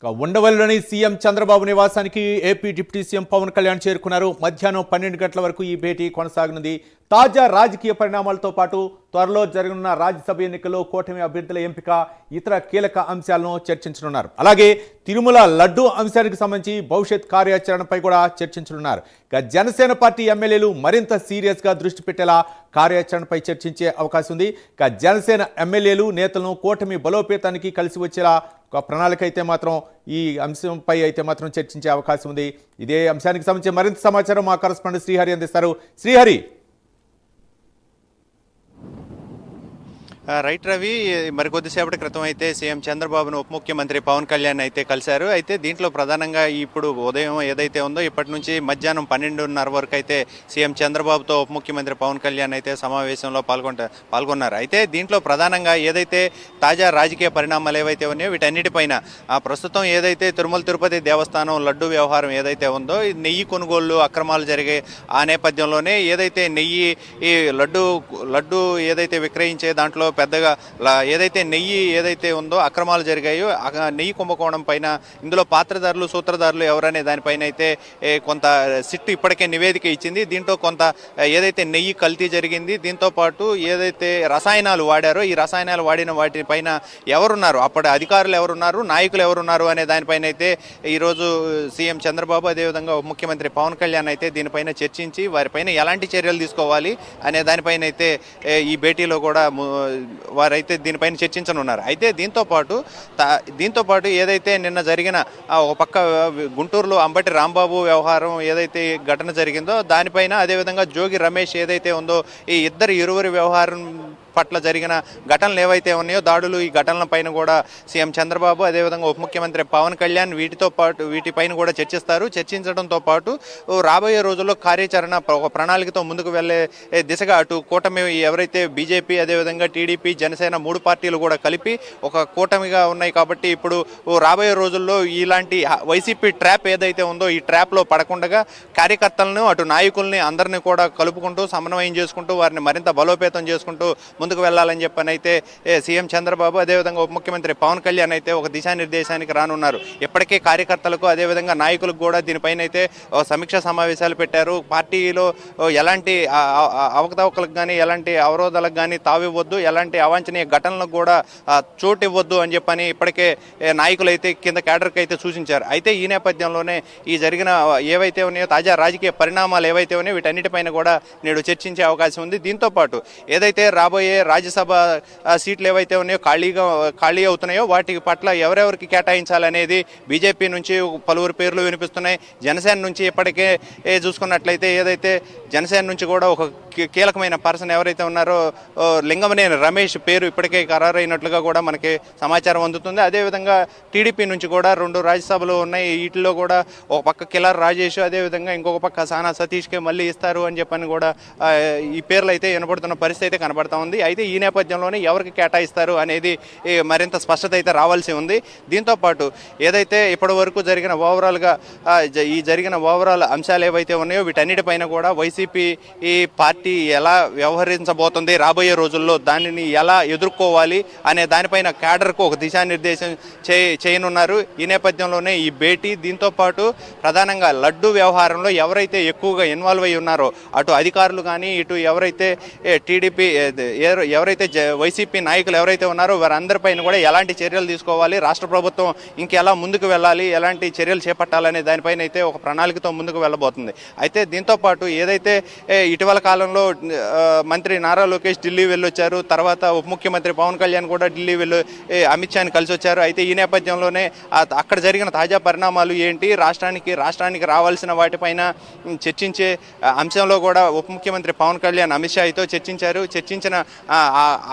ఉండవల్లిలోని CM Chandrababu నివాసానికి AP deputy CM Pawan Kalyan చేరుకున్నారు. మధ్యాహ్నం 12 గంటల వరకు ఈ భేటీ కొనసాగనుంది. తాజా రాజకీయ పరిణామాలతో పాటు త్వరలో జరగనున్న రాజ్యసభ ఎన్నికల్లో కూటమి అభ్యర్థుల ఎంపిక, ఇతర కీలక అంశాలను చర్చించనున్నారు. అలాగే తిరుమల లడ్డు అంశానికి సంబంధించి భవిష్యత్ కార్యాచరణపై కూడా చర్చించనున్నారు. ఇక జనసేన పార్టీ ఎమ్మెల్యేలు మరింత సీరియస్గా దృష్టి పెట్టేలా కార్యాచరణపై చర్చించే అవకాశం ఉంది. ఇక జనసేన ఎమ్మెల్యేలు నేతలను కూటమి బలోపేతానికి కలిసి వచ్చేలా ఒక ప్రణాళిక అయితే మాత్రం ఈ అంశంపై అయితే మాత్రం చర్చించే అవకాశం ఉంది. ఇదే అంశానికి సంబంధించి మరింత సమాచారం మా కరెస్పాండెంట్ శ్రీహరి అందిస్తారు. శ్రీహరి. రైట్ రవి, మరికొద్దిసేపటి క్రితం అయితే సీఎం చంద్రబాబును ఉప ముఖ్యమంత్రి పవన్ కళ్యాణ్ అయితే కలిశారు. అయితే దీంట్లో ప్రధానంగా ఇప్పుడు ఉదయం ఏదైతే ఉందో ఇప్పటి నుంచి మధ్యాహ్నం 12:30 వరకు అయితే సీఎం చంద్రబాబుతో ఉప ముఖ్యమంత్రి పవన్ కళ్యాణ్ అయితే సమావేశంలో పాల్గొన్నారు. అయితే దీంట్లో ప్రధానంగా ఏదైతే తాజా రాజకీయ పరిణామాలు ఏవైతే ఉన్నాయో వీటన్నిటిపైన ప్రస్తుతం ఏదైతే తిరుమల తిరుపతి దేవస్థానం లడ్డు వ్యవహారం ఏదైతే ఉందో నెయ్యి కొనుగోళ్లు అక్రమాలు జరిగే ఆ నేపథ్యంలోనే ఏదైతే నెయ్యి ఈ లడ్డు ఏదైతే విక్రయించే దాంట్లో పెద్దగా ఏదైతే నెయ్యి ఏదైతే ఉందో అక్రమాలు జరిగాయో నెయ్యి కుంభకోణం పైన ఇందులో పాత్రధారులు సూత్రధారులు ఎవరనే దానిపైన అయితే కొంత సిట్ ఇప్పటికే నివేదిక ఇచ్చింది. దీంట్లో కొంత ఏదైతే నెయ్యి కల్తీ జరిగింది, దీంతో పాటు ఏదైతే రసాయనాలు వాడారో ఈ రసాయనాలు వాడిన వాటిపైన ఎవరున్నారు, అప్పటి అధికారులు ఎవరున్నారు, నాయకులు ఎవరున్నారు అనే దానిపైన అయితే ఈరోజు సీఎం చంద్రబాబు అదేవిధంగా ఉప ముఖ్యమంత్రి పవన్ కళ్యాణ్ అయితే దీనిపైన చర్చించి వారిపైన ఎలాంటి చర్యలు తీసుకోవాలి అనే దానిపైన అయితే ఈ భేటీలో కూడా వారైతే దీనిపైన చర్చించనున్నారు. అయితే దీంతో పాటు ఏదైతే నిన్న జరిగిన ఒక పక్క గుంటూరులో అంబటి రాంబాబు వ్యవహారం ఏదైతే ఘటన జరిగిందో దానిపైన అదేవిధంగా జోగి రమేష్ ఏదైతే ఉందో ఈ ఇరువురి వ్యవహారం పట్ల జరిగిన ఘటనలు ఏవైతే ఉన్నాయో దాడులు, ఈ ఘటనల పైన కూడా సీఎం చంద్రబాబు అదేవిధంగా ఉప ముఖ్యమంత్రి పవన్ కళ్యాణ్ వీటిపైన కూడా చర్చించడంతో పాటు రాబోయే రోజుల్లో కార్యాచరణ ఒక ప్రణాళికతో ముందుకు వెళ్లే దిశగా అటు కూటమి ఎవరైతే బీజేపీ అదేవిధంగా టీడీపీ జనసేన 3 పార్టీలు కూడా కలిపి ఒక కూటమిగా ఉన్నాయి. కాబట్టి ఇప్పుడు రాబోయే రోజుల్లో ఇలాంటి వైసీపీ ట్రాప్ ఏదైతే ఉందో ఈ ట్రాప్లో పడకుండా కార్యకర్తలను అటు నాయకుల్ని అందరినీ కూడా కలుపుకుంటూ సమన్వయం చేసుకుంటూ వారిని మరింత బలోపేతం చేసుకుంటూ ముందుకు వెళ్లాలని చెప్పని అయితే సీఎం చంద్రబాబు అదేవిధంగా ఉప ముఖ్యమంత్రి పవన్ కళ్యాణ్ అయితే ఒక దిశానిర్దేశానికి రానున్నారు. ఇప్పటికే కార్యకర్తలకు అదేవిధంగా నాయకులకు కూడా దీనిపైన అయితే సమీక్షా సమావేశాలు పెట్టారు. పార్టీలో ఎలాంటి అవకతవకలకు కానీ ఎలాంటి అవరోధాలకు కానీ తావివ్వద్దు, ఎలాంటి అవాంఛనీయ ఘటనలకు కూడా చోటు ఇవ్వద్దు అని చెప్పని ఇప్పటికే నాయకులు అయితే కింద కేడర్కి అయితే సూచించారు. అయితే ఈ నేపథ్యంలోనే ఈ జరిగిన ఏవైతే ఉన్నాయో తాజా రాజకీయ పరిణామాలు ఏవైతే ఉన్నాయో వీటన్నిటిపైన కూడా నేడు చర్చించే అవకాశం ఉంది. దీంతో పాటు ఏదైతే రాబోయే రాజ్యసభ సీట్లు ఏవైతే ఉన్నాయో ఖాళీ అవుతున్నాయో వాటి పట్ల ఎవరెవరికి కేటాయించాలనేది బీజేపీ నుంచి పలువురు పేర్లు వినిపిస్తున్నాయి. జనసేన నుంచి ఇప్పటికే చూసుకున్నట్లయితే ఏదైతే జనసేన నుంచి కూడా ఒక కీలకమైన పర్సన్ ఎవరైతే ఉన్నారో లింగమనేని రమేష్ పేరు ఇప్పటికే ఖరారైనట్లుగా కూడా మనకి సమాచారం అందుతుంది. అదేవిధంగా టీడీపీ నుంచి కూడా 2 రాజ్యసభలు ఉన్నాయి. వీటిలో కూడా ఒక పక్క కిలార్ రాజేష్ అదేవిధంగా ఇంకొక పక్క సానా సతీష్కే మళ్ళీ ఇస్తారు అని చెప్పని కూడా ఈ పేర్లు అయితే వినపడుతున్న పరిస్థితి అయితే కనబడతా ఉంది. అయితే ఈ నేపథ్యంలోనే ఎవరికి కేటాయిస్తారు అనేది మరింత స్పష్టత అయితే రావాల్సి ఉంది. దీంతో పాటు ఏదైతే ఇప్పటి వరకు జరిగిన ఓవరాల్ అంశాలు ఏవైతే ఉన్నాయో వీటన్నిటిపైన కూడా వైసీపీ ఈ పార్టీ ఎలా వ్యవహరించబోతుంది, రాబోయే రోజుల్లో దానిని ఎలా ఎదుర్కోవాలి అనే దానిపైన క్యాడర్కు ఒక దిశానిర్దేశం చేయనున్నారు. ఈ నేపథ్యంలోనే ఈ భేటీ. దీంతో పాటు ప్రధానంగా లడ్డు వ్యవహారంలో ఎవరైతే ఎక్కువగా ఇన్వాల్వ్ అయి ఉన్నారో అటు అధికారులు కానీ ఇటు ఎవరైతే టీడీపీ ఎవరైతే వైసీపీ నాయకులు ఎవరైతే ఉన్నారో వారందరిపైన కూడా ఎలాంటి చర్యలు తీసుకోవాలి, రాష్ట్ర ప్రభుత్వం ఇంకెలా ముందుకు వెళ్ళాలి, ఎలాంటి చర్యలు చేపట్టాలనే దానిపైన అయితే ఒక ప్రణాళికతో ముందుకు వెళ్ళబోతుంది. అయితే దీంతో పాటు ఏదైతే ఇటీవల కాలంలో మంత్రి నారా లోకేష్ ఢిల్లీ వెళ్ళొచ్చారు, తర్వాత ఉప ముఖ్యమంత్రి పవన్ కళ్యాణ్ కూడా ఢిల్లీ వెళ్ళి అమిత్ షాని కలిసి వచ్చారు. అయితే ఈ నేపథ్యంలోనే అక్కడ జరిగిన తాజా పరిణామాలు ఏంటి, రాష్ట్రానికి రావాల్సిన వాటిపైన చర్చించే అంశంలో కూడా ఉప ముఖ్యమంత్రి పవన్ కళ్యాణ్ అమిత్ షా అయితే చర్చించిన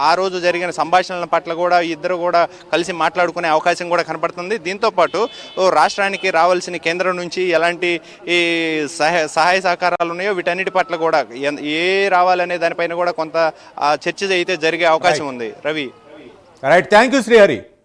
ఆ రోజు జరిగిన సంభాషణల పట్ల కూడా ఇద్దరు కూడా కలిసి మాట్లాడుకునే అవకాశం కూడా కనపడుతుంది. దీంతో పాటు రాష్ట్రానికి రావాల్సిన కేంద్రం నుంచి ఎలాంటి ఈ సహాయ సహకారాలు ఉన్నాయో వీటన్నిటి పట్ల కూడా రావాలనే దానిపైన కూడా కొంత చర్చ అయితే జరిగే అవకాశం ఉంది. Ravi. Right, thank you Srihari.